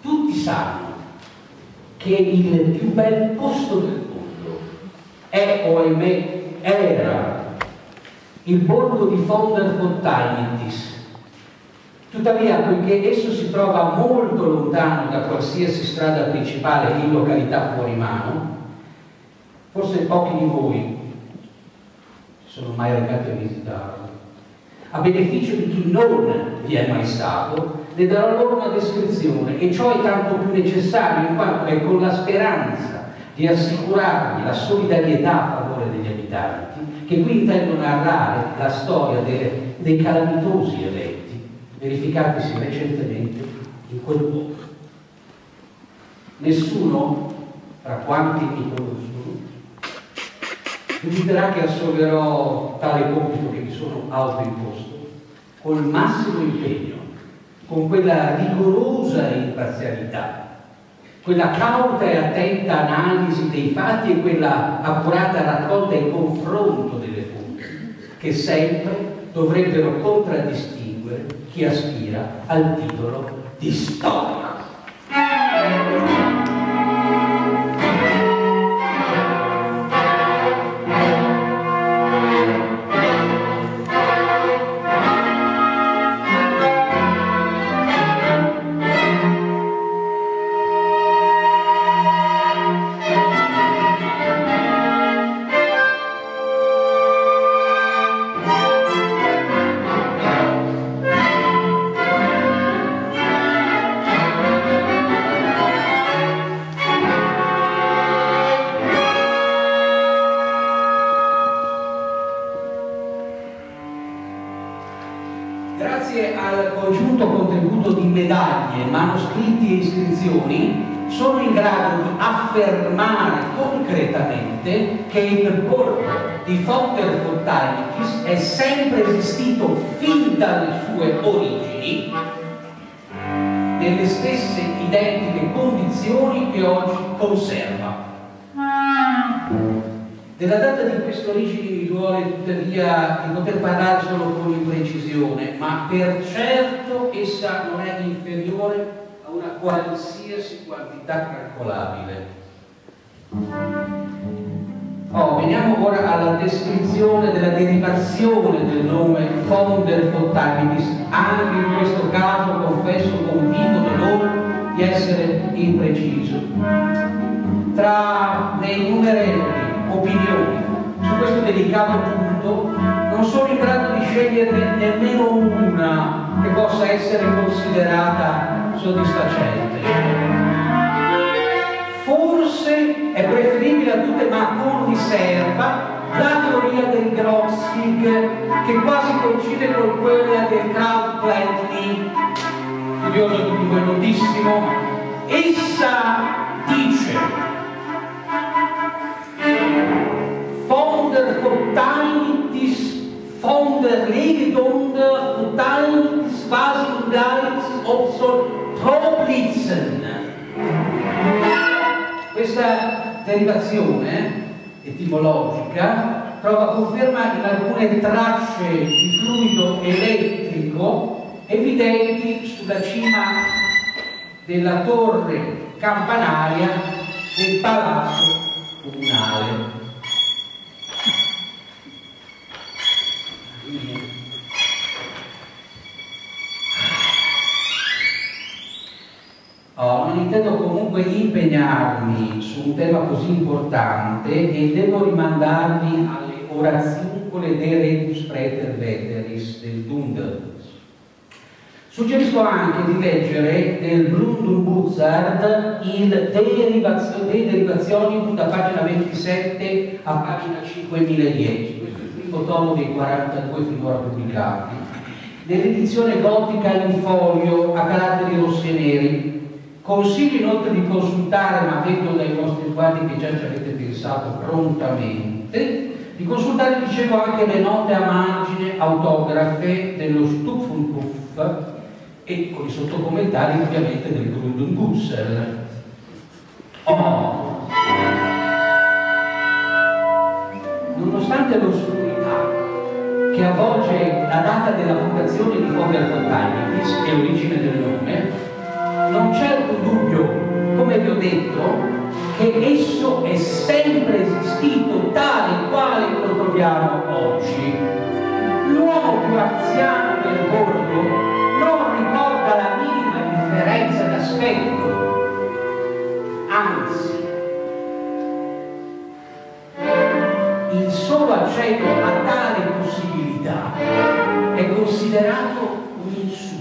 Tutti sanno che il più bel posto del mondo è, o ahimè, era il borgo di Fonderfonteinitis. Tuttavia, poiché esso si trova molto lontano da qualsiasi strada principale in località fuori mano, forse pochi di voi si sono mai recati a visitarlo. A beneficio di chi non vi è mai stato, le darò loro una descrizione, e ciò è tanto più necessario in quanto è con la speranza di assicurarvi la solidarietà a favore degli abitanti che qui intendo narrare la storia dei calamitosi eventi verificatisi recentemente in quel luogo. Nessuno, tra quanti mi conoscono, dubiterà che assolverò tale compito che mi sono autoimposto col massimo impegno, con quella rigorosa imparzialità, quella cauta e attenta analisi dei fatti e quella accurata raccolta e confronto delle fonti che sempre dovrebbero contraddistinguere chi aspira al titolo di storico. Grazie al congiunto contributo di medaglie, manoscritti e iscrizioni, sono in grado di affermare concretamente che il borgo di Fonderfonteinitis è sempre esistito fin dalle sue origini nelle stesse identiche condizioni che oggi conserva. Della data di queste origini mi duole tuttavia di poter parlare solo con imprecisione, ma per certo essa non è inferiore a una qualsiasi quantità calcolabile. Veniamo ora alla descrizione della derivazione del nome Fonderfonteinitis. Anche in questo caso confesso con vivo dolore di essere impreciso. Tra le innumerevoli opinioni su questo delicato punto non sono in grado di sceglierne nemmeno una che possa essere considerata soddisfacente. Forse è preferibile a tutte, ma con riserva, la teoria del Grotzschild, che quasi coincide con quella del Kraut-Plantini, studioso di tutti voi notissimo. Essa dice: Fonderfonteinitis, Fonderlegedonderfonteinitis, Vasingleitis, Opsol, Troblitzen. Questa derivazione etimologica trova conferma in alcune tracce di fluido elettrico evidenti sulla cima della torre campanaria del palazzo comunale. Non intendo comunque impegnarmi su un tema così importante e devo rimandarvi alle oraziuncole de Rebus Praeter Veteris del Dunderbuss. Suggerisco anche di leggere nel Blundumbuzzard il Derivazioni da pagina 27 a pagina 5010. Questo è il primo tomo dei 42 finora pubblicati. Nell'edizione gotica in folio a caratteri rossi e neri. Consiglio inoltre di consultare, ma vedo dai vostri sguardi che già ci avete pensato prontamente, di consultare, dicevo, anche le note a margine autografe dello Stufenpuff e con i sottocommentari ovviamente del Grundengussel. Nonostante l'oscurità che avvolge la data della fondazione di Fonderfonteinitis e l'origine del nome, non c'è alcun dubbio, come vi ho detto, che esso è sempre esistito tale quale lo troviamo oggi. L'uomo più anziano del borgo non ricorda la minima differenza d'aspetto, anzi, il solo accenno a tale possibilità è considerato un insulto.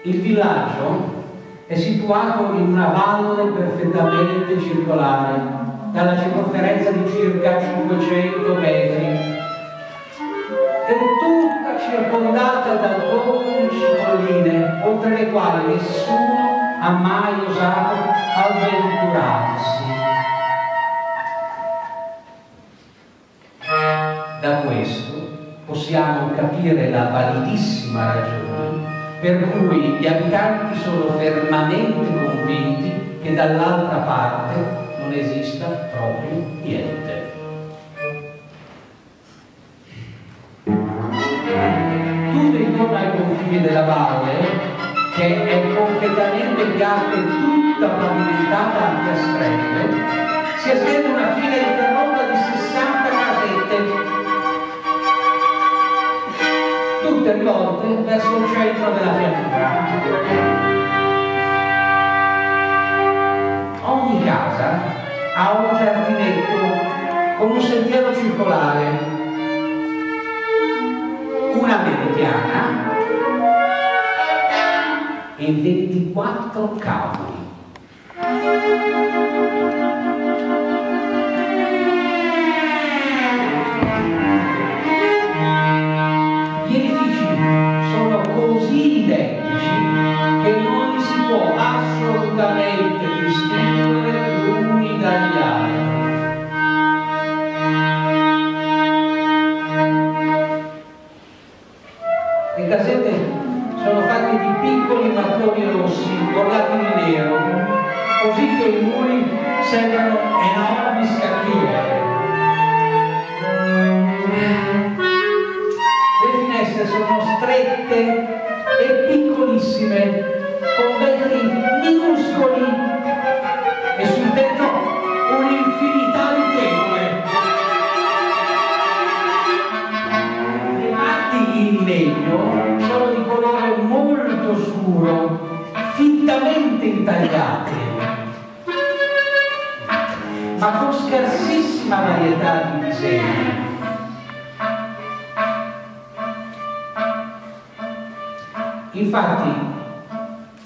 Il villaggio è situato in una valle perfettamente circolare, dalla circonferenza di circa 500 metri, è tutta circondata da 12 colline, oltre le quali nessuno ha mai osato avventurarsi. Da questo possiamo capire la validissima ragione per cui gli abitanti sono fermamente convinti che dall'altra parte non esista proprio niente. Tutto intorno ai confini della valle, che è completamente piatta e tutta pavimentata a piastrelle, si estende una fila interrotta di 60 casette, tutte rivolte verso il centro della pianura. Ogni casa ha un giardinetto con un sentiero circolare, una mediana e 24 cavi. Così identici che non li si può assolutamente distinguere gli uni dagli altri. Le casette sono fatte di piccoli mattoni rossi bordati di nero, così che i muri sembrano enormi scacchiere. Le finestre sono strette e piccolissime, con vetri minuscoli e sul tetto un'infinità di tegole. Le parti in legno sono di colore molto scuro, fittamente intagliate, ma con scarsissima varietà di disegni. Infatti,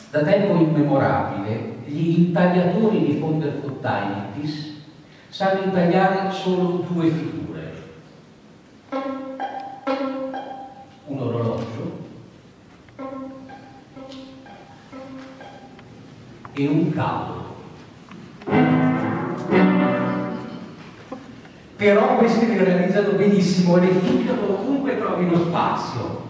da tempo immemorabile, gli intagliatori di Fonderfottaitis sanno intagliare solo due figure: un orologio e un cavallo. Però questi li realizzano benissimo e le ficcano ovunque trovino spazio.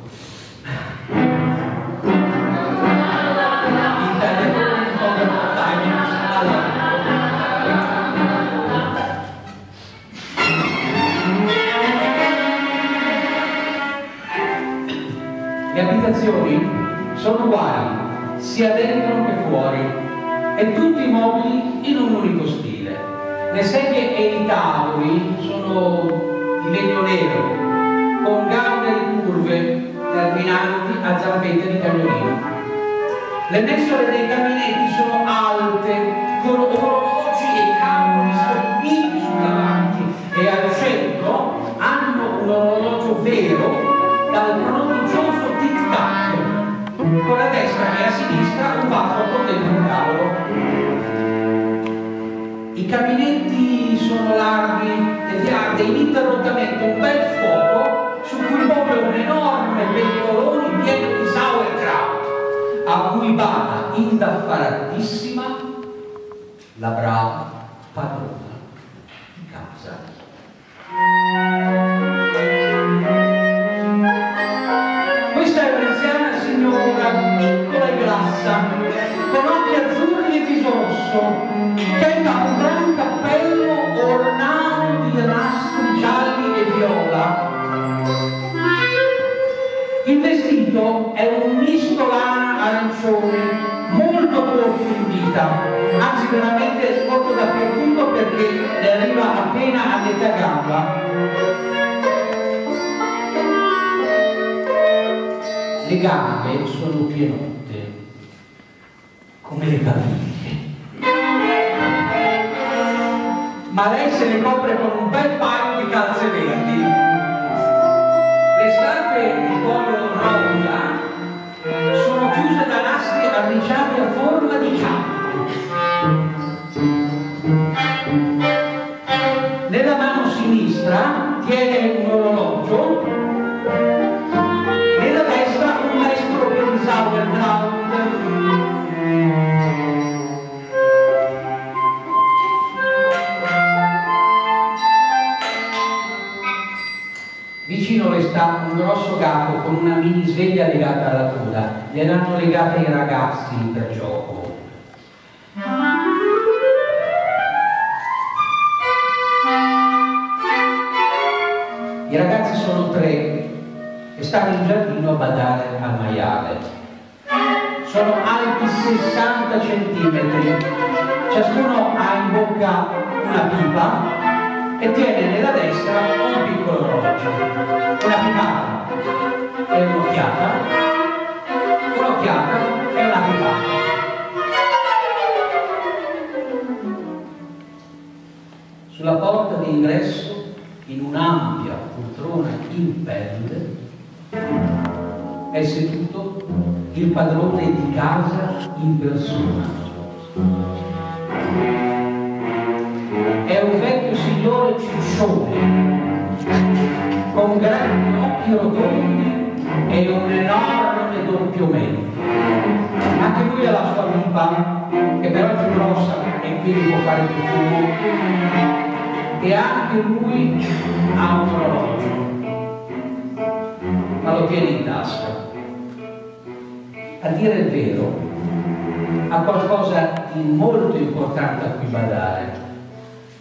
Le abitazioni sono uguali, sia dentro che fuori, e tutti i mobili in un unico stile. Le sedie e i tavoli sono di legno nero, con gambe curve terminanti a zampette di cagnolino. Le mensole dei caminetti sono alte, con orologi e cavoli sottili sul davanti, e al centro hanno un orologio vero dal prodigioso tic-tac, con a destra e a sinistra un vaso con dentro un tavolo. I cabinetti sono larghi ed arde ininterrottamente un bel fuoco su cui muove un enorme pentolone pieno di sauerkraut, a cui bada indaffaratissima la brava padrona di casa. veramente corto dappertutto perché le arriva appena a metà gamba. Le gambe sono pienotte, come le caviglie, ma lei se le copre con un bel paio di calze verdi. Le scarpe di collo rosa sono chiuse da nastri arricciati a forma di campo. Nella mano sinistra tiene un orologio, nella destra un mestolo per il sauerkraut. Vicino le sta un grosso gatto con una mini sveglia legata alla coda. Gliel'hanno legata i ragazzi per gioco. I ragazzi sono 3 e stanno in giardino a badare al maiale. Sono alti 60 centimetri. Ciascuno ha in bocca una pipa e tiene nella destra un piccolo orologio, una pipata e un'occhiata e una pipata. Sulla porta d'ingresso, in un'ampia poltrona in pelle, è seduto il padrone di casa in persona. È un vecchio signore ciccione, con grandi occhi rotondi e un enorme doppio mento. Anche lui ha la sua pipa, che però è più grossa e quindi può fare più fumo, e anche lui ha un orologio, ma lo tiene in tasca. A dire il vero, ha qualcosa di molto importante a cui badare.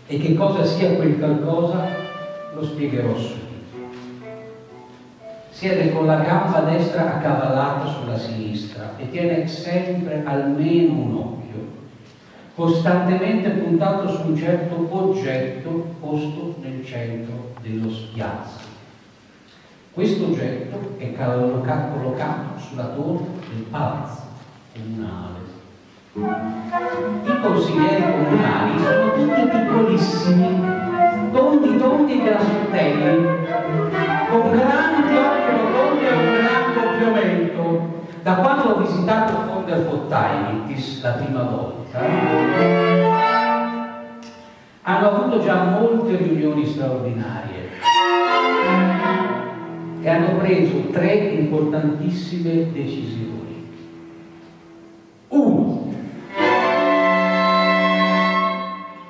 E che cosa sia quel qualcosa lo spiegherò subito. Siede con la gamba destra accavallata sulla sinistra e tiene sempre almeno un occhio, costantemente puntato su un certo oggetto posto nel centro dello spiazzo. Questo oggetto è collocato sulla torre del palazzo comunale. I consiglieri comunali sono tutti piccolissimi, tondi e grassotelli, con grandi occhi rotondi e un gran doppio mento. Da quando ho visitato von der Fontaimittis la prima volta, hanno avuto già molte riunioni straordinarie e hanno preso 3 importantissime decisioni. 1.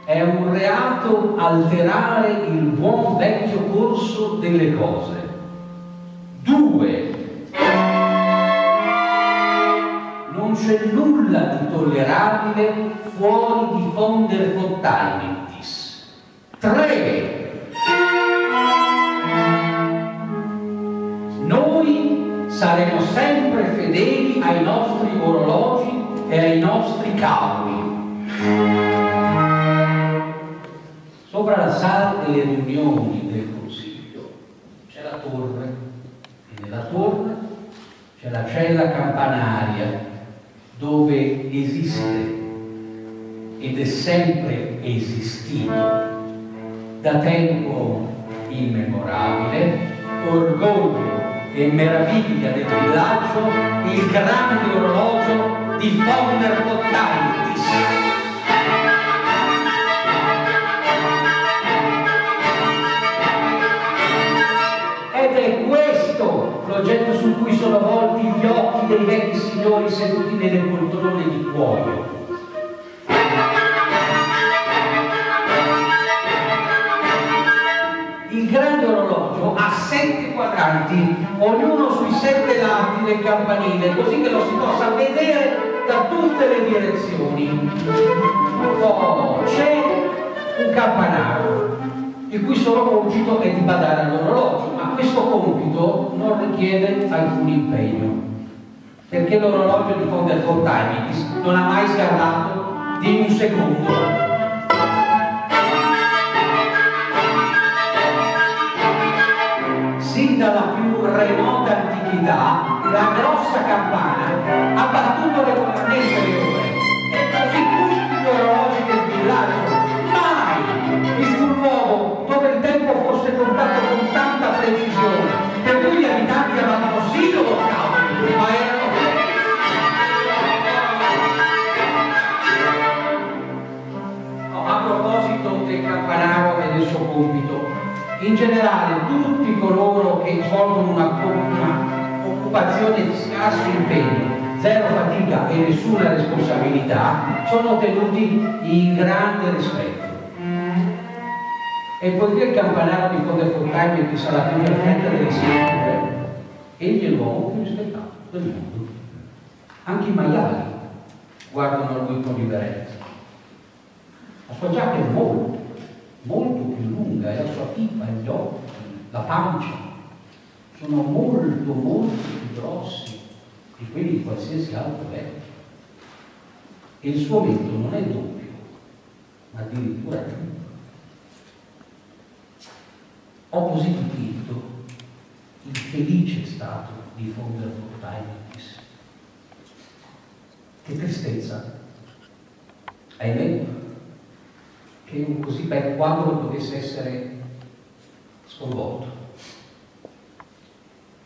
È un reato alterare il buon vecchio corso delle cose. 2. Non c'è nulla di tollerabile fuori di von der Fontaimittis. 3. Noi saremo sempre fedeli ai nostri orologi e ai nostri cavi. Sopra la sala delle riunioni del Consiglio c'è la torre e nella torre c'è la cella campanaria dove esiste ed è sempre esistito da tempo immemorabile, orgoglio e meraviglia del villaggio, il grande orologio di von der Fontaimittis. Ed è questo l'oggetto su cui sono volti gli occhi dei vecchi signori seduti nelle poltrone di cuoio. Il grande orologio ha 7 quadranti, ognuno sui 7 lati del campanile, così che lo si possa vedere da tutte le direzioni. Oh, c'è un campanario, il cui solo compito è di badare all'orologio, ma questo compito non richiede alcun impegno, perché l'orologio di von der Fontaimittis non ha mai sgarrato di un secondo. Sin dalla più remota antichità, la grossa campana ha battuto regolarmente le ore, e così tutti gli orologi del villaggio mai vi fu luogo dove il tempo fosse contato con tanta precisione, per cui gli abitanti avevano sì loro cavoli, ma erano a proposito del campanaro e del suo compito. In generale, tutti coloro che svolgono una occupazione di scarso impegno, zero fatica e nessuna responsabilità, sono tenuti in grande rispetto. E poiché il campanaro di Fonderfontaine sarà la più perfetta delle scritture, egli è l'uomo più rispettato del mondo. Anche i maiali guardano a lui con riverenza. La sua giacca è molto più lunga, e la sua pipa, gli occhi, la pancia sono molto più grossi di quelli di qualsiasi altro vecchio. E il suo mento non è doppio, ma addirittura triplo. Ho così dipinto il felice stato di Fonderfontaine. Che tristezza, ahimè, che un così bel quadro dovesse essere sconvolto.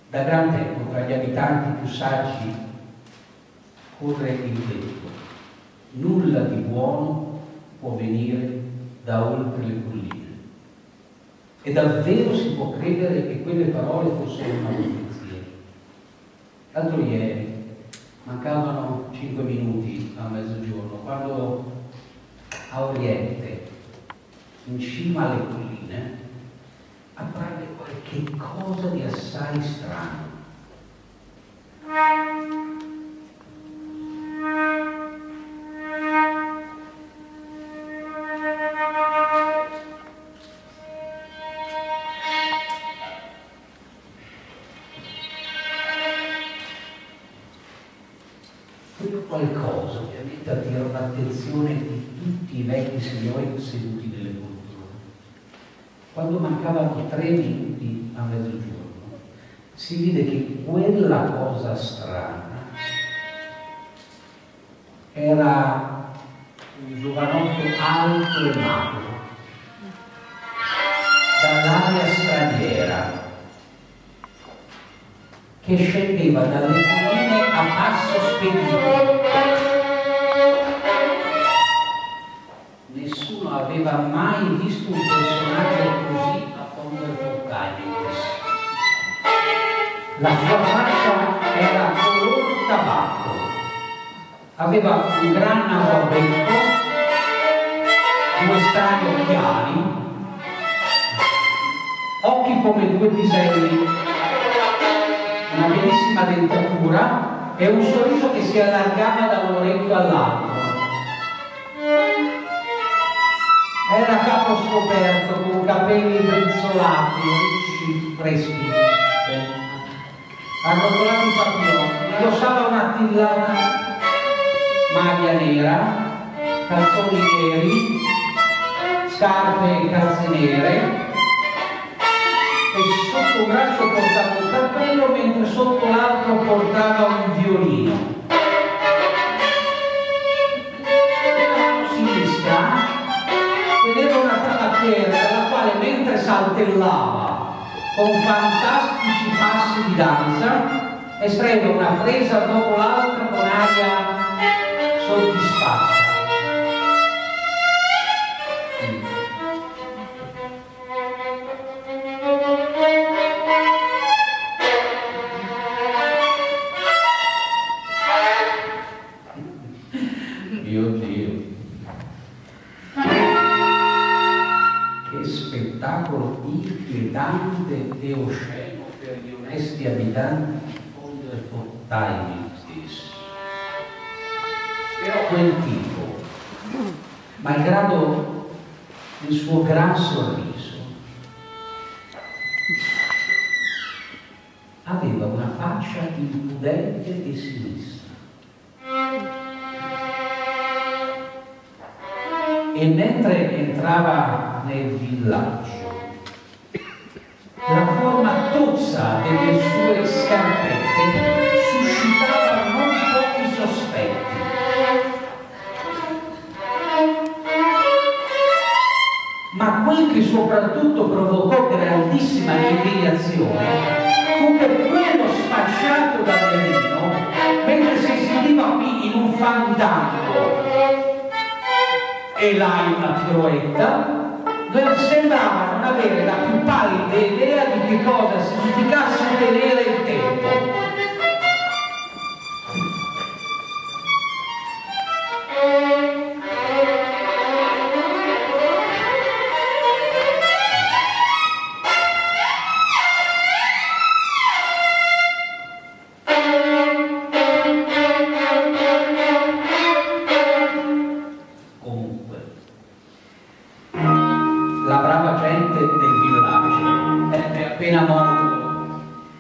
Da gran tempo tra gli abitanti più saggi corre il detto: nulla di buono può venire da oltre le colline. E davvero si può credere che quelle parole fossero una profezia. L'altro ieri mancavano 5 minuti a mezzogiorno, quando a oriente, in cima alle colline, apparve qualche cosa di assai strano. Qualcosa ovviamente attirò l'attenzione di tutti i vecchi signori seduti nelle poltrone. Quando mancavano 3 minuti a mezzogiorno, si vide che quella cosa strana era un giovanotto alto e magro, dall'aria straniera, che scendeva dalle colline a passo spedito. Nessuno aveva mai visto un personaggio così a Fonderfontaine. La sua faccia era color tabacco, aveva un gran naso a becco, 2 strani occhiali, occhi come 2 piselli, una bellissima dentatura e un sorriso che si allargava da un orecchio all'altro. Era a capo scoperto, con capelli brizzolati, ricci, freschi, arrotolati papillon, indossava un'attillata maglia nera, calzoni neri, scarpe e calze nere, e sotto un braccio portava un cappello mentre sotto l'altro portava un violino. Nella mano sinistra teneva una tabacchiera dalla quale, mentre saltellava con fantastici passi di danza, estraeva una presa dopo l'altra con aria soddisfatta. Mio Dio, che spettacolo inquietante e osceno per gli onesti abitanti di Fonderfontaine. Però quel tipo, malgrado il suo gran sorriso, aveva una faccia impudente e sinistra. E mentre entrava nel villaggio, la forma tozza delle sue scarpette suscitava non pochi sospetti. Ma quel che soprattutto provocò grandissima indignazione fu che quello sfasciato da Nerino, mentre si esibiva qui in un fandango e là in una piroetta, sembrava non avere la più pallida idea di che cosa significasse tenere il tempo.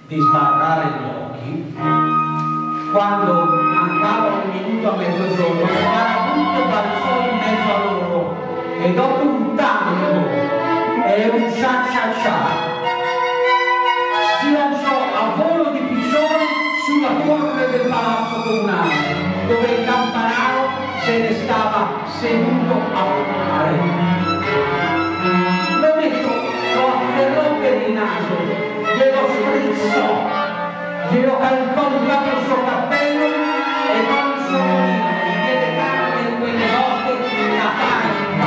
Di sbarrare gli occhi, quando mancava un minuto a mezzogiorno, Marabutto balzò in mezzo a loro e dopo un tango e un cia-cia-cia si lanciò a volo di piccione sulla torre del palazzo comunale, dove il campanaro se ne stava seduto a fumare. L'ometto lo afferrò per il naso, glielo strizzò, glielo calcò di capo il suo cappello e con il suo molino gli diede carne in quelle volte da fare un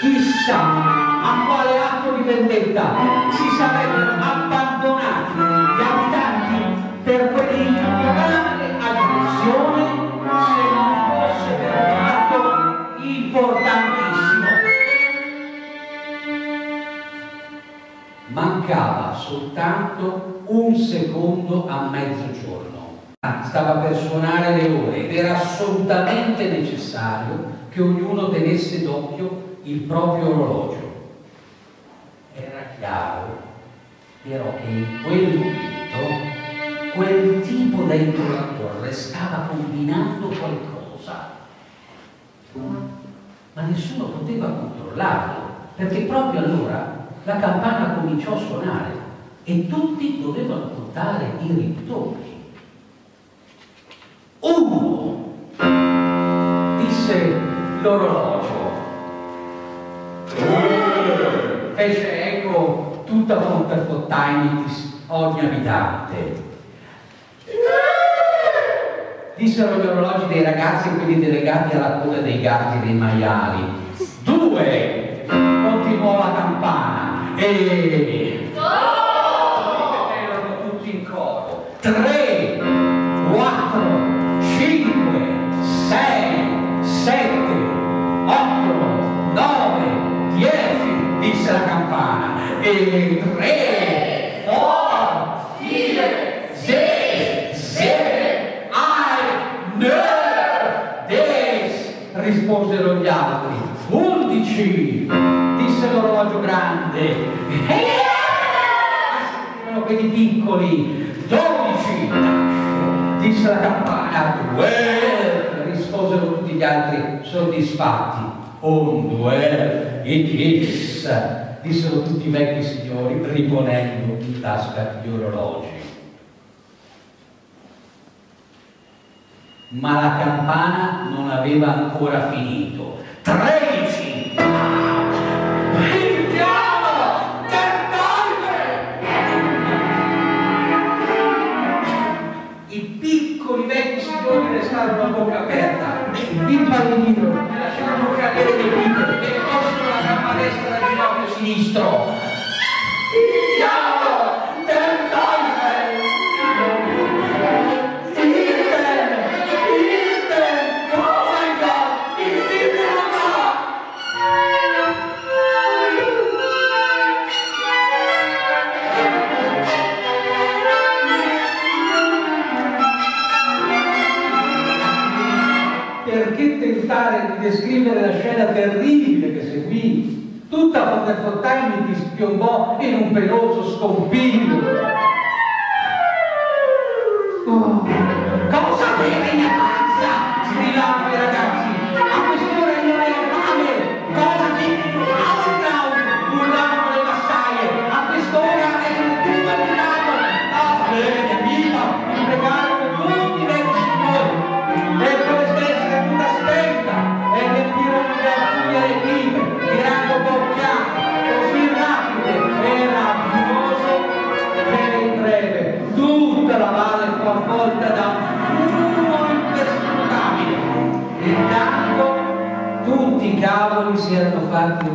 chissà a quale atto di vendetta si sarebbero abbandonati gli abitanti per quell'improvvisale aggressione se non fosse per un fatto importantissimo. Mancava soltanto un secondo a mezzogiorno. Stava per suonare le ore ed era assolutamente necessario che ognuno tenesse d'occhio il proprio orologio. Era chiaro però che in quel momento quel tipo dentro la torre stava combinando qualcosa, ma nessuno poteva controllarlo, perché proprio allora la campana cominciò a suonare e tutti dovevano contare i ritorni. Uno, disse l'orologio, fece eco tutta Fonterfottainitis ogni abitante. Dissero gli orologi dei ragazzi e quelli delegati alla coda dei gatti e dei maiali. 2, continuò la campana e ripetevano tutti in coro. 3, 4, 5, 6, 7, 8, 9, 10, disse la campana. E 3, 4, 5, 6, 7, 8, 9, 10, risposero gli altri. 11, disse l'orologio grande. Sentirono quelli piccoli. 12, disse la campana. 12, risposero tutti gli altri soddisfatti. 12, dissero tutti i vecchi signori riponendo in tasca gli orologi. Ma la campana non aveva ancora finito. 13! Prendiamo! I piccoli vecchi signori restarono a bocca aperta, impallidirono, lasciarono cadere le dita e posero la gamba destra dal ginocchio sinistro. Prendiamo! Perché tentare di descrivere la scena terribile che seguì? Tutta tutta von der Fontaine ti spiombò in un peloso scompiglio. Oh, cosa beve in pazza? Strillavano i ragazzi. A quest'ora io ne ho fame. Cosa tieni tu? Urlavano le massaie. A quest'ora è tutto abitato. Cosa beve di amica? Impregarono tutti i vecchi signori. E per stessa tutta spenta. E riempirono di furia le pipe, tirando bocchiate, così rapide e rabbioso che in breve tutta la valle fu avvolta da un fumo imperscrutabile. Intanto tutti i cavoli si erano fatti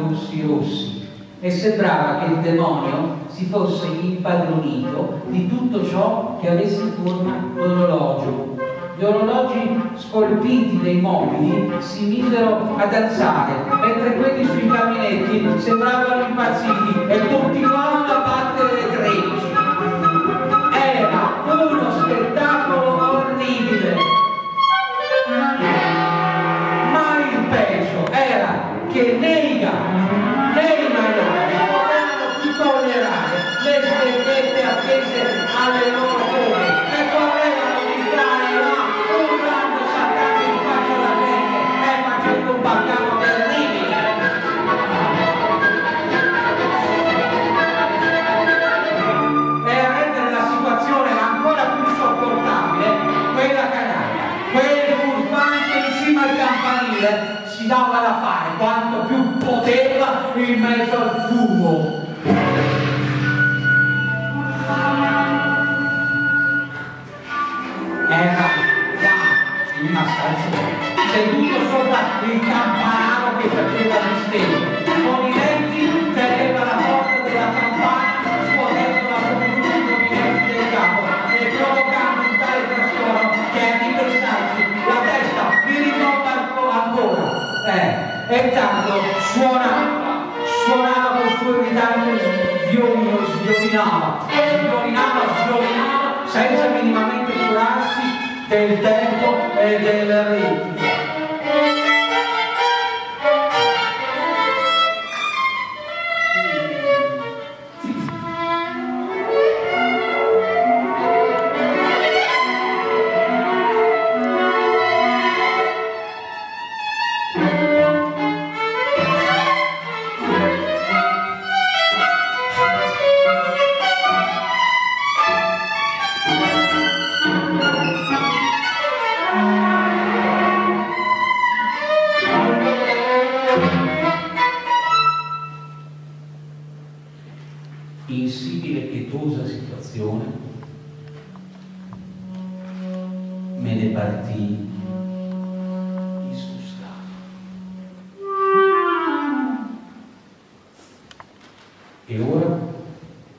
rossi e sembrava che il demonio si fosse impadronito di tutto ciò che avesse forma d'orologio. Gli orologi scolpiti dei mobili si misero ad alzare, mentre quelli sui caminetti sembravano impazziti e continuavano a battere le 13. Era uno spettacolo orribile. Ma il peggio era che né i gatti né i maiali potevano più tollerare le svedette appese alle loro code e correvano di qua e là, urlando, saltando in faccia alla gente e facendo un baccano terribile. E a rendere la situazione ancora più insopportabile, quella canaglia, quel furfante in cima al campanile si dava da fare quanto più poteva in mezzo al fumo. Era là il mascalzone, seduto sopra il campanaro che faceva mistero, con i denti teneva la porta della campana, scuotendo la fortuna con i denti del capo e provocando un tale frastuono che a ripensarci la testa mi ritomba ancora. E tanto suonava col suo irritante violino, sviolinava, senza minimamente curarsi del tempo e del ritmo. In simile pietosa situazione me ne partii disgustato. E ora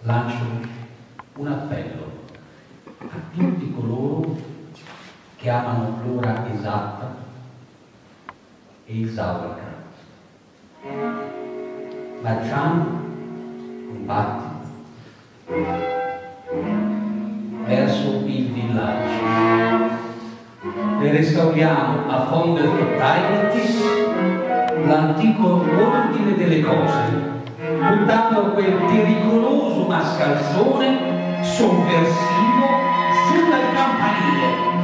lancio un appello a tutti coloro che amano l'ora esatta e il Sauerkraut. Marciamo combatti verso il villaggio e restauriamo a von der Fontaine l'antico ordine delle cose, buttando quel pericoloso mascalzone sovversivo su dal campanile.